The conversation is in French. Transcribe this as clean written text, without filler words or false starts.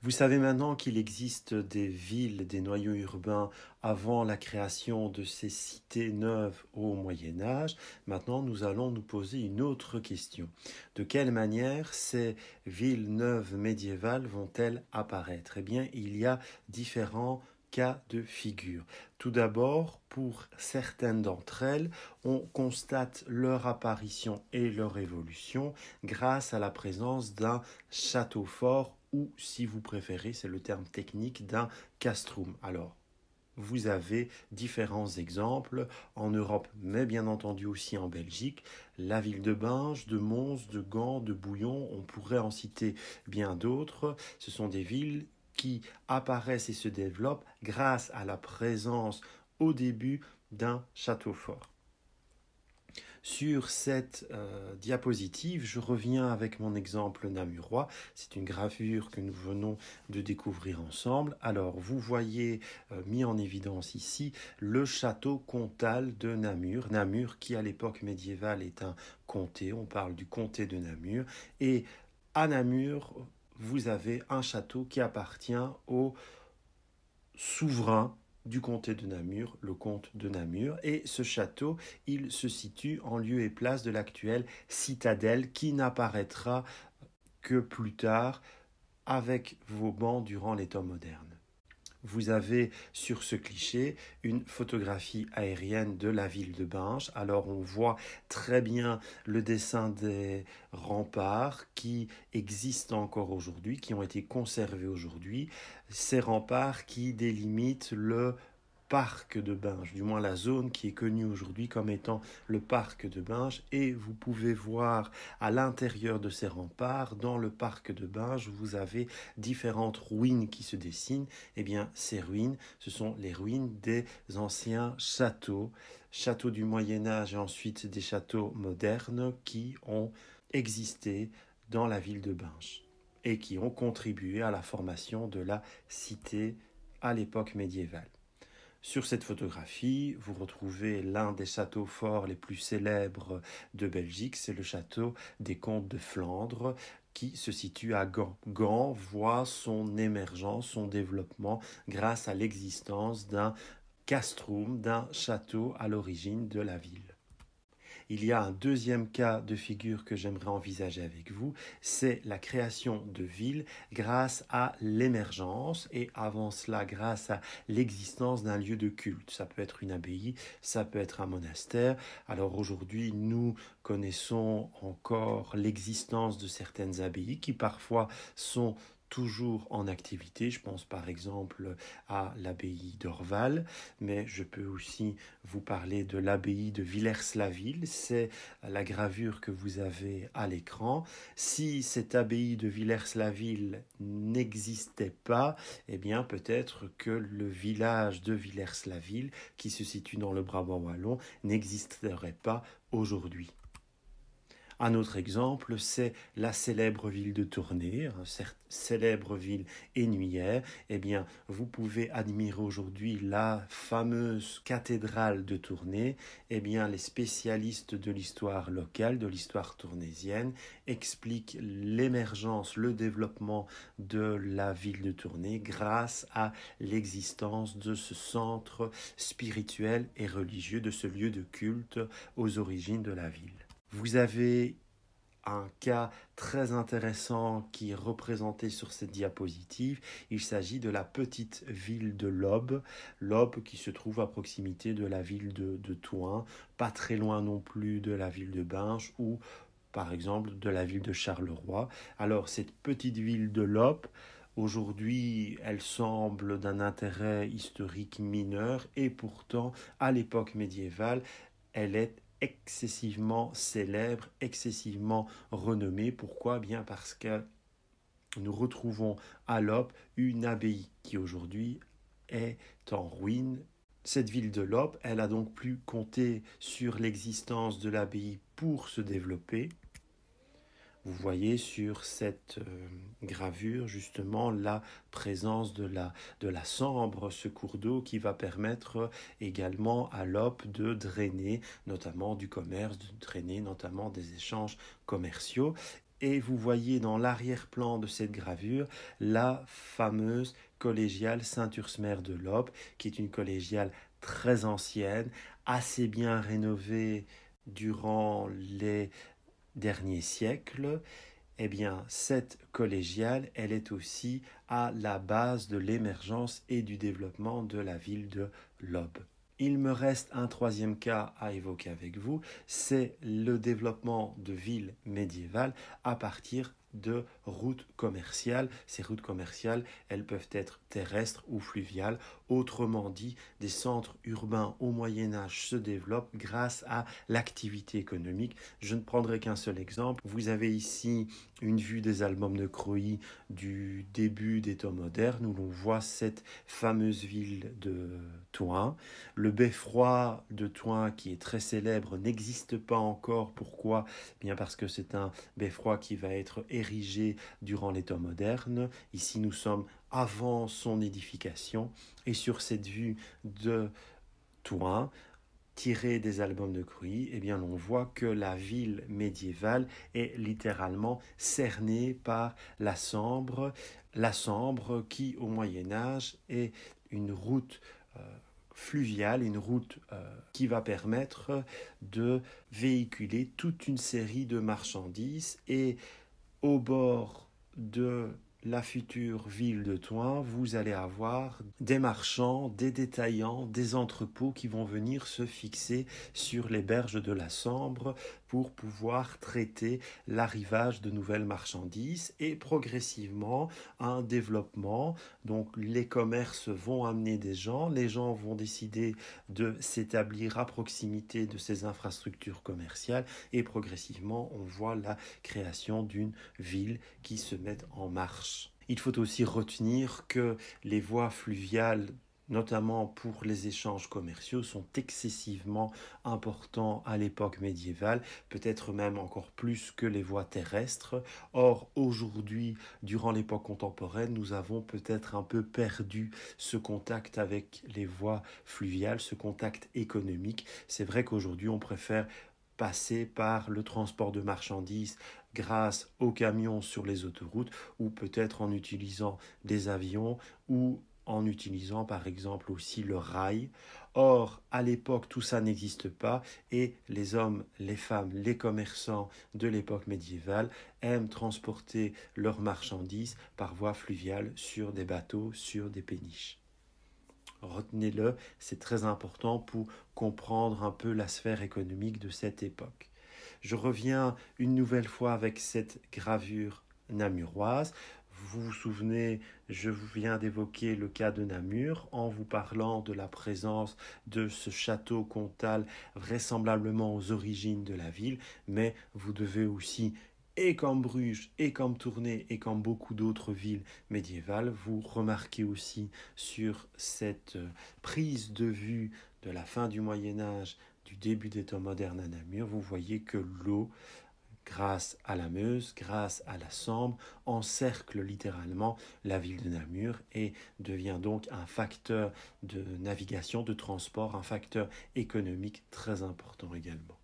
Vous savez maintenant qu'il existe des villes, des noyaux urbains avant la création de ces cités neuves au Moyen Âge. Maintenant, nous allons nous poser une autre question. De quelle manière ces villes neuves médiévales vont-elles apparaître? Eh bien, il y a différents cas de figure. Tout d'abord, pour certaines d'entre elles, on constate leur apparition et leur évolution grâce à la présence d'un château fort ou, si vous préférez, c'est le terme technique, d'un castrum. Alors, vous avez différents exemples en Europe, mais bien entendu aussi en Belgique. La ville de Binge, de Mons, de Gand, de Bouillon, on pourrait en citer bien d'autres. Ce sont des villes qui apparaissent et se développent grâce à la présence au début d'un château fort. Sur cette diapositive, je reviens avec mon exemple namurois. C'est une gravure que nous venons de découvrir ensemble. Alors, vous voyez mis en évidence ici le château comtal de Namur. Namur qui, à l'époque médiévale, est un comté. On parle du comté de Namur. Et à Namur, vous avez un château qui appartient au souverain du comté de Namur, le comte de Namur. Et ce château, il se situe en lieu et place de l'actuelle citadelle qui n'apparaîtra que plus tard avec Vauban durant les temps modernes. Vous avez sur ce cliché une photographie aérienne de la ville de Binge. Alors on voit très bien le dessin des remparts qui existent encore aujourd'hui, qui ont été conservés aujourd'hui. Ces remparts qui délimitent le parc de Binge, du moins la zone qui est connue aujourd'hui comme étant le parc de Binge. Et vous pouvez voir à l'intérieur de ces remparts, dans le parc de Binge, vous avez différentes ruines qui se dessinent. Eh bien, ces ruines, ce sont les ruines des anciens châteaux, châteaux du Moyen-Âge et ensuite des châteaux modernes qui ont existé dans la ville de Binge et qui ont contribué à la formation de la cité à l'époque médiévale. Sur cette photographie, vous retrouvez l'un des châteaux forts les plus célèbres de Belgique, c'est le château des comtes de Flandre qui se situe à Gand. Gand voit son émergence, son développement grâce à l'existence d'un castrum, d'un château à l'origine de la ville. Il y a un deuxième cas de figure que j'aimerais envisager avec vous, c'est la création de villes grâce à l'émergence et avant cela grâce à l'existence d'un lieu de culte. Ça peut être une abbaye, ça peut être un monastère. Alors aujourd'hui, nous connaissons encore l'existence de certaines abbayes qui parfois sont toujours en activité. Je pense par exemple à l'abbaye d'Orval, mais je peux aussi vous parler de l'abbaye de Villers-la-Ville. C'est la gravure que vous avez à l'écran. Si cette abbaye de Villers-la-Ville n'existait pas, eh bien peut-être que le village de Villers-la-Ville, qui se situe dans le Brabant wallon, n'existerait pas aujourd'hui. Un autre exemple, c'est la célèbre ville de Tournai, célèbre ville énuyère. Eh bien, vous pouvez admirer aujourd'hui la fameuse cathédrale de Tournai. Eh bien, les spécialistes de l'histoire locale, de l'histoire tournaisienne, expliquent l'émergence, le développement de la ville de Tournai grâce à l'existence de ce centre spirituel et religieux, de ce lieu de culte aux origines de la ville. Vous avez un cas très intéressant qui est représenté sur cette diapositive. Il s'agit de la petite ville de Lobbes, Lobbes qui se trouve à proximité de la ville de Thouin, pas très loin non plus de la ville de Binge ou par exemple de la ville de Charleroi. Alors cette petite ville de Lobbes, aujourd'hui, elle semble d'un intérêt historique mineur et pourtant, à l'époque médiévale, elle est excessivement célèbre, excessivement renommée. Pourquoi? Bien parce que nous retrouvons à Lobbes une abbaye qui aujourd'hui est en ruine. Cette ville de Lobbes, elle a donc pu compter sur l'existence de l'abbaye pour se développer. Vous voyez sur cette gravure justement la présence de la Sambre, ce cours d'eau qui va permettre également à Lobbes de drainer notamment du commerce, de drainer notamment des échanges commerciaux. Et vous voyez dans l'arrière-plan de cette gravure la fameuse collégiale Saint-Ursmer de Lobbes, qui est une collégiale très ancienne, assez bien rénovée durant les derniers siècles. Eh bien, cette collégiale, elle est aussi à la base de l'émergence et du développement de la ville de Lobbes. Il me reste un troisième cas à évoquer avec vous, c'est le développement de villes médiévales à partir de routes commerciales. Ces routes commerciales, elles peuvent être terrestres ou fluviales. Autrement dit, des centres urbains au Moyen-Âge se développent grâce à l'activité économique. Je ne prendrai qu'un seul exemple. Vous avez ici une vue des albums de Croÿ du début des temps modernes où l'on voit cette fameuse ville de Thoin. Le beffroi de Thoin, qui est très célèbre, n'existe pas encore. Pourquoi ? Bien parce que c'est un beffroi qui va être érigé durant les temps modernes. Ici, nous sommes avant son édification. Et sur cette vue de Thoin, tirée des albums de Croÿ, eh bien, l'on voit que la ville médiévale est littéralement cernée par la Sambre qui, au Moyen-Âge, est une route fluviale, une route qui va permettre de véhiculer toute une série de marchandises. Et au bord de la future ville de Thoin, vous allez avoir des marchands, des détaillants, des entrepôts qui vont venir se fixer sur les berges de la Sambre pour pouvoir traiter l'arrivage de nouvelles marchandises et progressivement un développement. Donc les commerces vont amener des gens, les gens vont décider de s'établir à proximité de ces infrastructures commerciales et progressivement on voit la création d'une ville qui se met en marche. Il faut aussi retenir que les voies fluviales, notamment pour les échanges commerciaux, sont excessivement importants à l'époque médiévale, peut-être même encore plus que les voies terrestres. Or, aujourd'hui, durant l'époque contemporaine, nous avons peut-être un peu perdu ce contact avec les voies fluviales, ce contact économique. C'est vrai qu'aujourd'hui, on préfère passer par le transport de marchandises grâce aux camions sur les autoroutes ou peut-être en utilisant des avions ou en utilisant par exemple aussi le rail. Or, à l'époque, tout ça n'existe pas et les hommes, les femmes, les commerçants de l'époque médiévale aiment transporter leurs marchandises par voie fluviale sur des bateaux, sur des péniches. Retenez-le, c'est très important pour comprendre un peu la sphère économique de cette époque. Je reviens une nouvelle fois avec cette gravure namuroise. Vous vous souvenez, je viens d'évoquer le cas de Namur en vous parlant de la présence de ce château comtal vraisemblablement aux origines de la ville, mais vous devez aussi, et comme Bruges, et comme Tournai, et comme beaucoup d'autres villes médiévales, vous remarquez aussi sur cette prise de vue de la fin du Moyen-Âge, du début des temps modernes à Namur, vous voyez que l'eau, grâce à la Meuse, grâce à la Sambre, encercle littéralement la ville de Namur et devient donc un facteur de navigation, de transport, un facteur économique très important également.